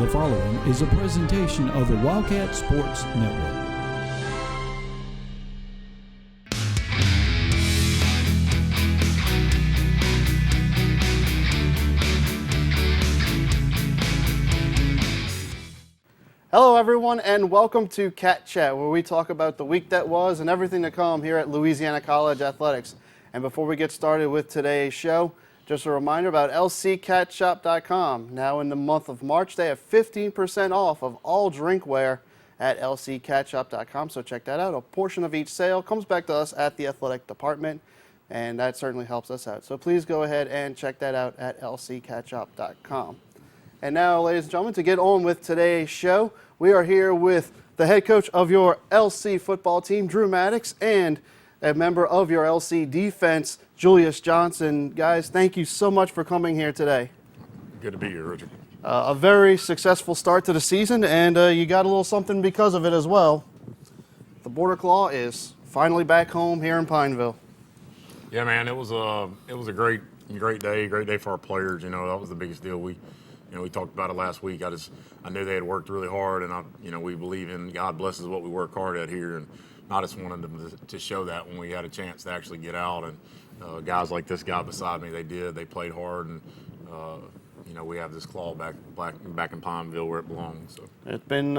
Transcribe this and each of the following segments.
The following is a presentation of the Wildcat Sports Network. Hello everyone and welcome to Cat Chat, where we talk about the week that was and everything to come here at Louisiana College Athletics. And before we get started with today's show, just a reminder about lccatshop.com. Now in the month of March, they have 15% off of all drinkware at lccatshop.com, so check that out. A portion of each sale comes back to us at the athletic department, and that certainly helps us out. So please go ahead and check that out at lccatshop.com. And now, ladies and gentlemen, to get on with today's show, we are here with the head coach of your LC football team, Drew Maddox, and a member of your LC defense, Julius Johnson. Guys, thank you so much for coming here today. Good to be here, Richard. A very successful start to the season, and you got a little something because of it as well. The Border Claw is finally back home here in Pineville. Yeah, man, it was a great day for our players. You know, that was the biggest deal. We talked about it last week. I knew they had worked really hard, and we believe in God blesses what we work hard at here, and I just wanted them to show that when we had a chance to actually get out. And guys like this guy beside me, they played hard, and we have this claw back in Pineville where it belongs. So it's been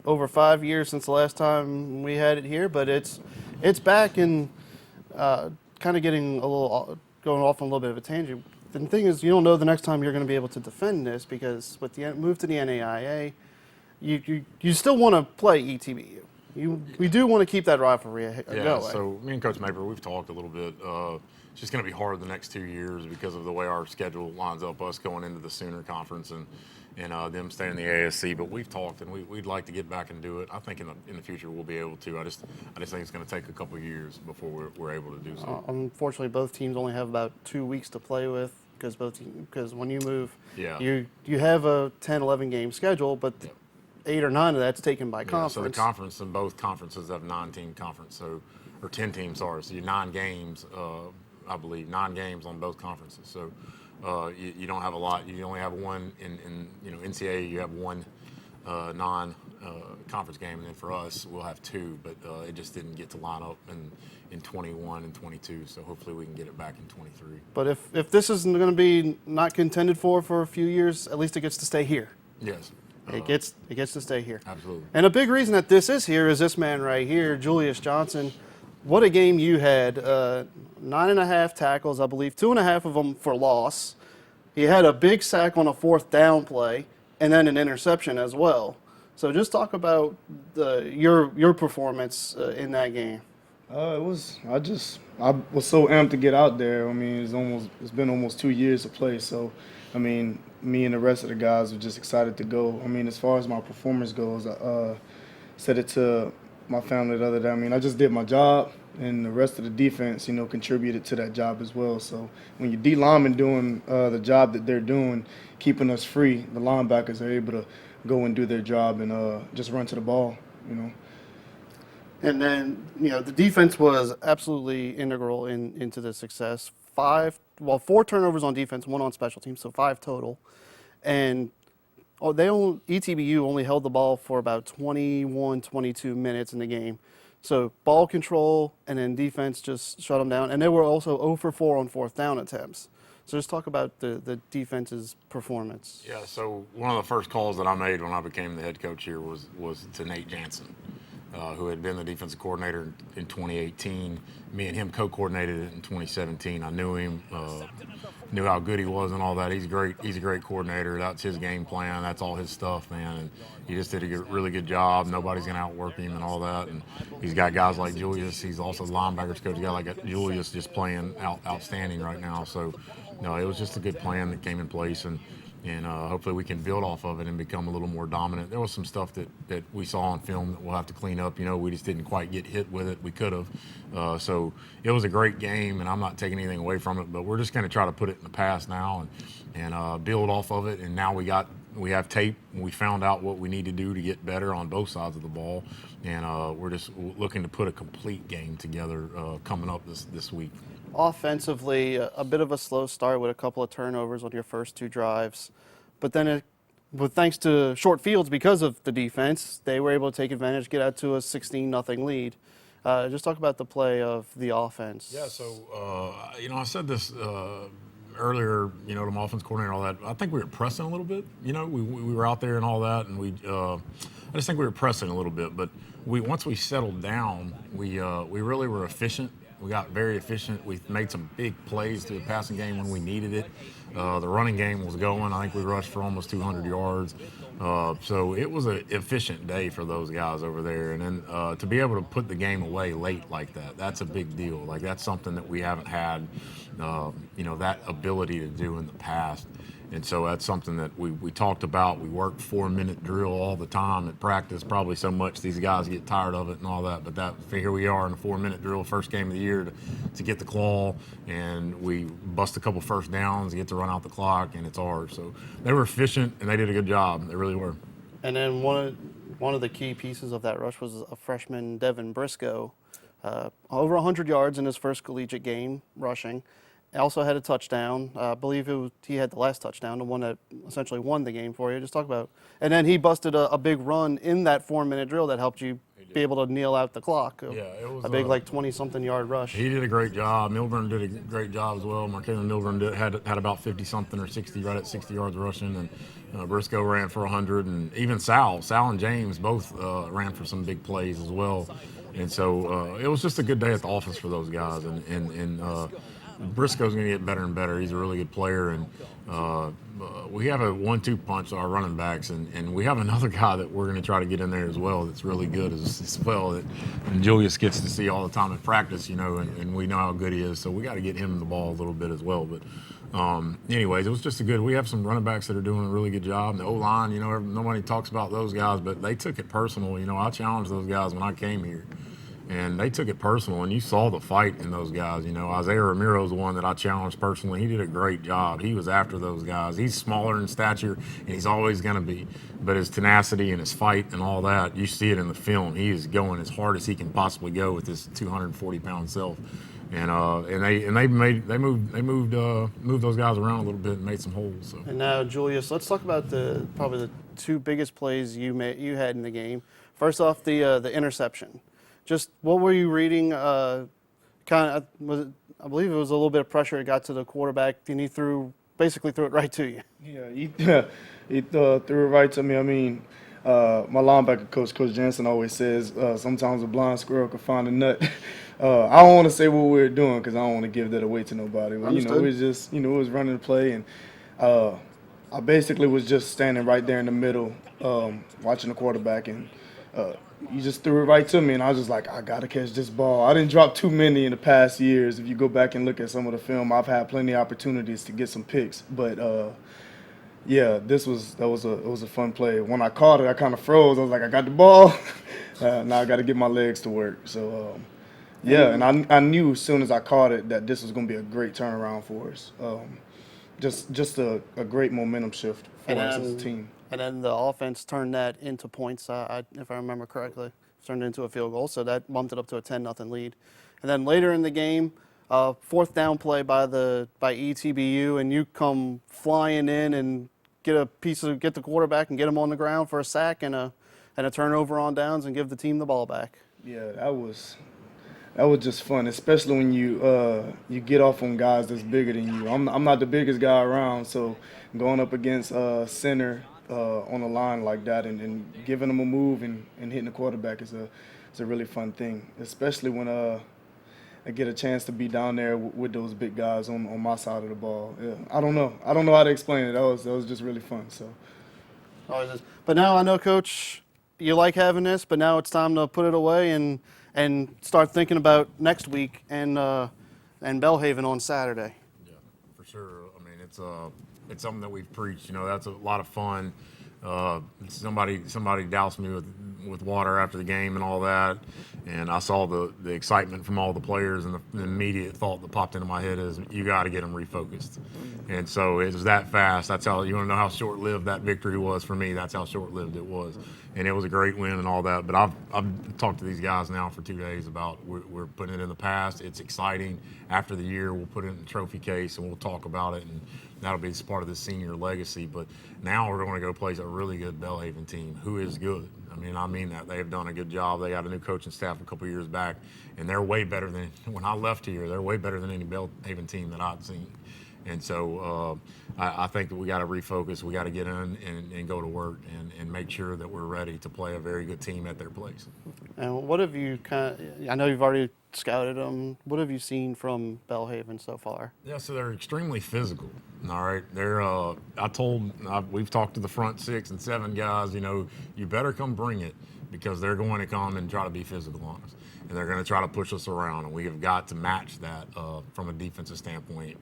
over 5 years since the last time we had it here, but it's back and kind of getting going off on a little bit of a tangent. The thing is, you don't know the next time you're going to be able to defend this, because with the move to the NAIA, you still want to play ETBU. We do want to keep that rivalry going. Yeah, so me and Coach Maper, we've talked a little bit. It's just going to be hard the next 2 years because of the way our schedule lines up, us going into the Sooner Conference and them staying in the ASC. But we've talked, and we'd like to get back and do it. I think in the future we'll be able to. I just think it's going to take a couple of years before we're able to do so. Unfortunately, both teams only have about 2 weeks to play with, because when you move, you have a 10, 11 game schedule, but 8 or 9 of that's taken by conference. So the conference, and both conferences have 9-team conference, or 10 teams, sorry. So you 9 games, I believe, 9 games on both conferences. So you don't have a lot. You only have one in NCAA. You have one non-conference game, and then for us, we'll have 2. But it just didn't get to line up in 21 and 22. So hopefully we can get it back in 23. But if this isn't going to be not contended for a few years, at least it gets to stay here. Yes. It gets to stay here. Absolutely. And a big reason that this is here is this man right here, Julius Johnson. What a game you had. 9.5 tackles, I believe, 2.5 of them for loss. He had a big sack on a 4th down play, and then an interception as well. So just talk about your performance in that game. I was so amped to get out there. I mean, it's been almost 2 years to play. So, I mean, me and the rest of the guys were just excited to go. I mean, as far as my performance goes, I said it to my family the other day. I mean, I just did my job, and the rest of the defense, contributed to that job as well. So when you're D-linemen doing the job that they're doing, keeping us free, the linebackers are able to go and do their job and just run to the ball, And then, the defense was absolutely integral into the success. 4 turnovers on defense, 1 on special teams, so 5 total. And ETBU only held the ball for about 21, 22 minutes in the game. So ball control and then defense just shut them down. And they were also 0 for 4 on 4th down attempts. So just talk about the defense's performance. Yeah, so one of the first calls that I made when I became the head coach here was to Nate Jansen, who had been the defensive coordinator in 2018. Me and him co-coordinated it in 2017. I knew him, knew how good he was and all that. He's great. He's a great coordinator. That's his game plan. That's all his stuff, man. And he just did a really good job. Nobody's going to outwork him and all that. And he's got guys like Julius. He's also the linebackers coach. He's got like Julius just playing outstanding right now. So, it was just a good plan that came in place. And hopefully we can build off of it and become a little more dominant. There was some stuff that we saw on film that we'll have to clean up. We just didn't quite get hit with it. We could have. So it was a great game, and I'm not taking anything away from it, but we're just going to try to put it in the past now and build off of it. And now we have tape, and we found out what we need to do to get better on both sides of the ball. And we're just looking to put a complete game together coming up this week. Offensively, a bit of a slow start with a couple of turnovers on your first 2 drives, but then but thanks to short fields because of the defense, they were able to take advantage, get out to a 16-0 lead. Just talk about the play of the offense. Yeah, so, I said this earlier, the offense coordinator and all that. I think we were pressing a little bit. We were out there and all that, and I just think we were pressing a little bit. But once we settled down, we really were efficient. We got very efficient. We made some big plays through the passing game when we needed it. The running game was going. I think we rushed for almost 200 yards. So it was an efficient day for those guys over there. And then to be able to put the game away late like that, that's a big deal. Like, that's something that we haven't had, that ability to do in the past. And so that's something that we talked about. We worked 4-minute drill all the time at practice, probably so much these guys get tired of it and all that. But here we are in a 4-minute drill, first game of the year to get the claw, and we bust a couple first downs, get to run out the clock, and it's ours. So they were efficient, and they did a good job. They really were. And then one of the key pieces of that rush was a freshman, Devin Briscoe, over 100 yards in his first collegiate game rushing. Also had a touchdown. I believe he had the last touchdown, the one that essentially won the game for you. Just talk about. And then he busted a big run in that 4-minute drill that helped you be able to kneel out the clock. Yeah, it was a big 20-something yard rush. He did a great job. Milburn did a great job as well. Marquez Milburn had about 50-something or 60, right at 60 yards rushing, and Briscoe ran for 100, and even Sal and James both ran for some big plays as well. And so it was just a good day at the office for those guys, and Briscoe's going to get better and better. He's a really good player, and we have a 1-2 punch, our running backs, and we have another guy that we're going to try to get in there as well that's really good as well, and Julius gets to see all the time in practice, and we know how good he is, so we got to get him the ball a little bit as well. But anyways, it was just we have some running backs that are doing a really good job. And the O-line, nobody talks about those guys, but they took it personal. I challenged those guys when I came here, and they took it personal, and you saw the fight in those guys. Isaiah Ramiro's the one that I challenged personally. He did a great job. He was after those guys. He's smaller in stature, and he's always going to be. But his tenacity and his fight and all that, you see it in the film. He is going as hard as he can possibly go with his 240-pound self. And they moved those guys around a little bit and made some holes. So. And now, Julius, let's talk about probably the two biggest plays you had in the game. First off, the interception. Just what were you reading? I believe it was a little bit of pressure. It got to the quarterback, and he basically threw it right to you. Yeah, he threw it right to me. I mean, my linebacker coach, Coach Jansen, always says sometimes a blind squirrel can find a nut. I don't want to say what we were doing because I don't want to give that away to nobody. But, it was just, it was running the play, and I basically was just standing right there in the middle, watching the quarterback, and you just threw it right to me, and I was just like, I got to catch this ball. I didn't drop too many in the past years. If you go back and look at some of the film, I've had plenty of opportunities to get some picks. But, yeah, it was a fun play. When I caught it, I kind of froze. I was like, I got the ball. Now I got to get my legs to work. So, yeah, and I knew as soon as I caught it that this was going to be a great turnaround for us. Just a great momentum shift for us as a team. And then the offense turned that into points, if I remember correctly. Turned it into a field goal, so that bumped it up to a 10-0 lead. And then later in the game, fourth down play by ETBU, and you come flying in and get the quarterback and get him on the ground for a sack and a turnover on downs and give the team the ball back. Yeah, that was just fun, especially when you get off on guys that's bigger than you. I'm not the biggest guy around, so going up against center on a line like that and giving them a move and hitting the quarterback is a really fun thing, especially when I get a chance to be down there with those big guys on my side of the ball. Yeah, I don't know how to explain it. That was just really fun. So. But now I know, Coach, you like having this, but now it's time to put it away and start thinking about next week and Belhaven on Saturday. Yeah, for sure. I mean, it's something that we've preached. That's a lot of fun. Somebody doused me with water after the game and all that, and I saw the excitement from all the players, and the immediate thought that popped into my head is, you got to get them refocused. And so it was that fast. That's how you want to know how short-lived that victory was for me. That's how short-lived it was, and it was a great win and all that. But I've talked to these guys now for 2 days about we're putting it in the past. It's exciting. After the year, we'll put it in the trophy case and we'll talk about it. And that'll be part of the senior legacy. But now we're going to go play a really good Belhaven team who is good. I mean that. They have done a good job. They got a new coaching staff a couple years back, and they're way better than, when I left here, they're way better than any Belhaven team that I've seen. And so I think that we got to refocus. We got to get in and go to work and make sure that we're ready to play a very good team at their place. And what have you I know you've already scouted them. What have you seen from Belhaven so far? Yeah, so they're extremely physical. All right, we've talked to the front 6 and 7 guys. You better come bring it, because they're going to come and try to be physical on us, and they're going to try to push us around, and we have got to match that from a defensive standpoint.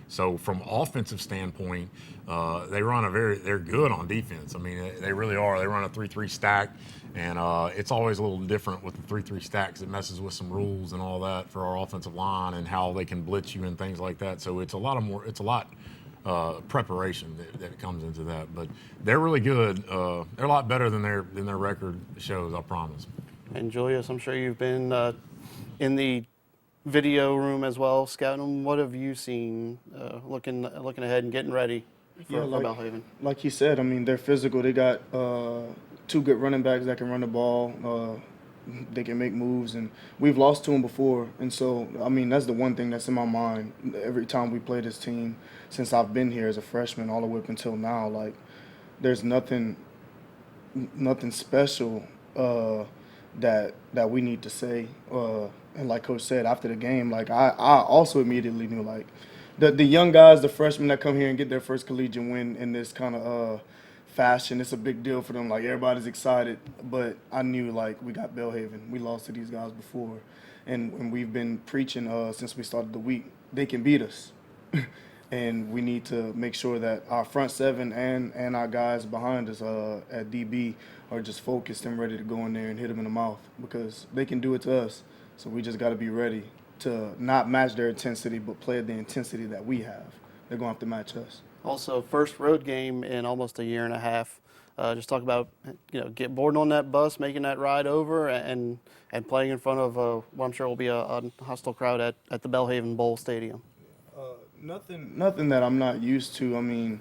So from offensive standpoint, they're good on defense. They really are. They run a 3-3 stack, and it's always a little different with the 3-3 stacks. It messes with some rules and all that for our offensive line and how they can blitz you and things like that. So it's a lot preparation that comes into that. But they're really good. They're a lot better than their record shows, I promise. And Julius, I'm sure you've been in the video room as well, scouting them. What have you seen looking ahead and getting ready for Belhaven? Like you said, they're physical. They got 2 good running backs that can run the ball. They can make moves, and we've lost to them before. And so, that's the one thing that's in my mind every time we play this team since I've been here as a freshman all the way up until now. Like, there's nothing special that we need to say. And like Coach said, after the game, like I also immediately knew, like, the young guys, the freshmen that come here and get their first collegiate win in this kind of fashion, it's a big deal for them. Like, everybody's excited, but I knew, like, we got Belhaven. We lost to these guys before, and we've been preaching since we started the week. They can beat us, and we need to make sure that our front 7 and our guys behind us at DB are just focused and ready to go in there and hit them in the mouth, because they can do it to us. So we just got to be ready to not match their intensity, but play at the intensity that we have. They're going to have to match us. Also, first road game in almost a year and a half. Just talk about, get boarding on that bus, making that ride over, and playing in front of what I'm sure will be a hostile crowd at the Belhaven Bowl Stadium. Nothing that I'm not used to.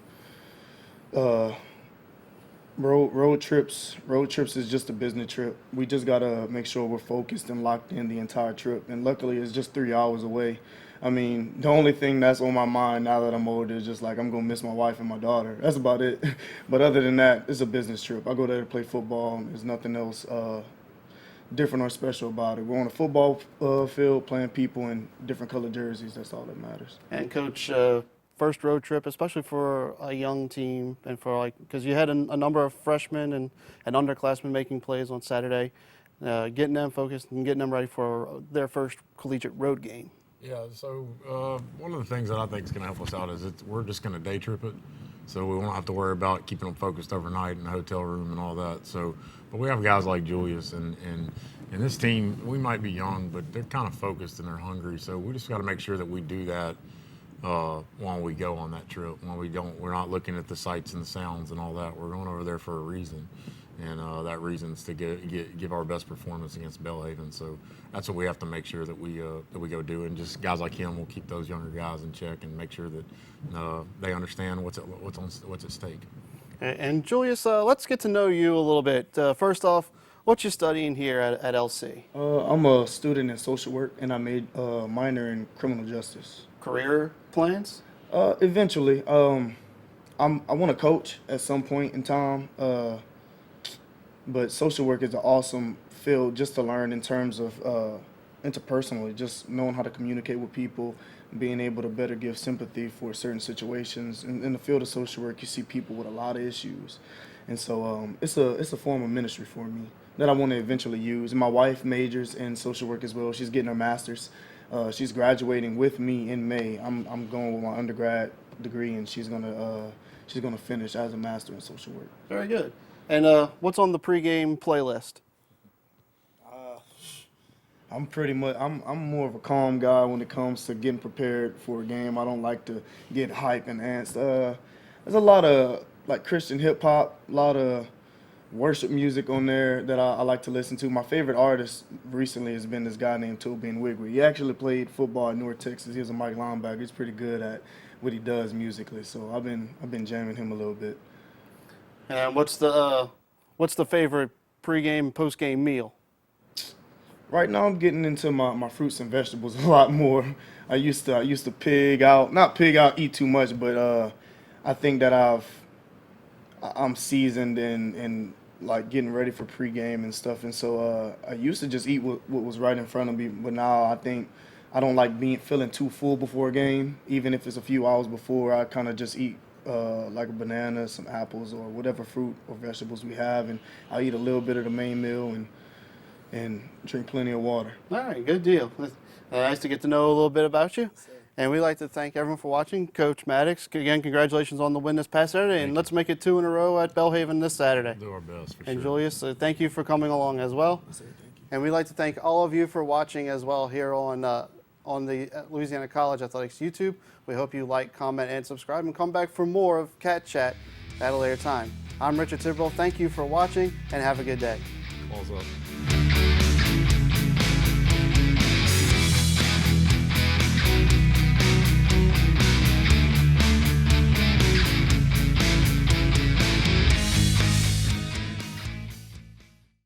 Road trips is just a business trip. We just gotta make sure we're focused and locked in the entire trip. And luckily, it's just 3 hours away. The only thing that's on my mind now that I'm older is just like, I'm gonna miss my wife and my daughter. That's about it. But other than that, it's a business trip. I go there to play football. There's nothing else different or special about it. We're on a football field playing people in different colored jerseys. That's all that matters. And Coach, first road trip, especially for a young team, and for because you had a number of freshmen and underclassmen making plays on Saturday, getting them focused and getting them ready for their first collegiate road game. Yeah, so one of the things that I think is going to help us out is we're just going to day trip it, so we won't have to worry about keeping them focused overnight in the hotel room and all that. So, but we have guys like Julius and this team. We might be young, but they're kind of focused and they're hungry. So we just got to make sure that we do that while we go on that trip. When we're not looking at the sights and the sounds and all that. We're going over there for a reason. And that reason is to give our best performance against Belhaven. So that's what we have to make sure that we go do. And just guys like him will keep those younger guys in check and make sure that they understand what's at stake. And Julius, let's get to know you a little bit. First off, what you studying here at LC? I'm a student in social work, and I made a minor in criminal justice. Career plans? Eventually, I want to coach at some point in time. But social work is an awesome field just to learn in terms of interpersonally, just knowing how to communicate with people, being able to better give sympathy for certain situations. In the field of social work, you see people with a lot of issues. And so it's a form of ministry for me that I want to eventually use. And my wife majors in social work as well. She's getting her master's. She's graduating with me in May. I'm going with my undergrad degree, and she's gonna finish as a master in social work. Very good. And what's on the pregame playlist? I'm more of a calm guy when it comes to getting prepared for a game. I don't like to get hype and ants. There's a lot of Christian hip hop, a lot of worship music on there that I like to listen to. My favorite artist recently has been this guy named Toby Wigwam. He actually played football at North Texas. He was a Mike linebacker. He's pretty good at what he does musically. So I've been jamming him a little bit. And what's the favorite pregame, postgame meal? Right now, I'm getting into my fruits and vegetables a lot more. I used to eat too much, but I think that I'm seasoned in like getting ready for pregame and stuff. And so I used to just eat what was right in front of me, but now I think I don't like feeling too full before a game. Even if it's a few hours before, I kind of just eat like a banana, some apples, or whatever fruit or vegetables we have, and I'll eat a little bit of the main meal and drink plenty of water. All right, good deal. Nice to get to know a little bit about you. And we'd like to thank everyone for watching. Coach Maddox, again, congratulations on the win this past Saturday, and let's make it 2 in a row at Belhaven this Saturday. Do our best, for And sure. Julius, thank you for coming along as well. And we'd like to thank all of you for watching as well here on the Louisiana College Athletics YouTube. We hope you like, comment, and subscribe, and come back for more of Cat Chat at a later time. I'm Richard Tidwell. Thank you for watching, and have a good day. Balls up.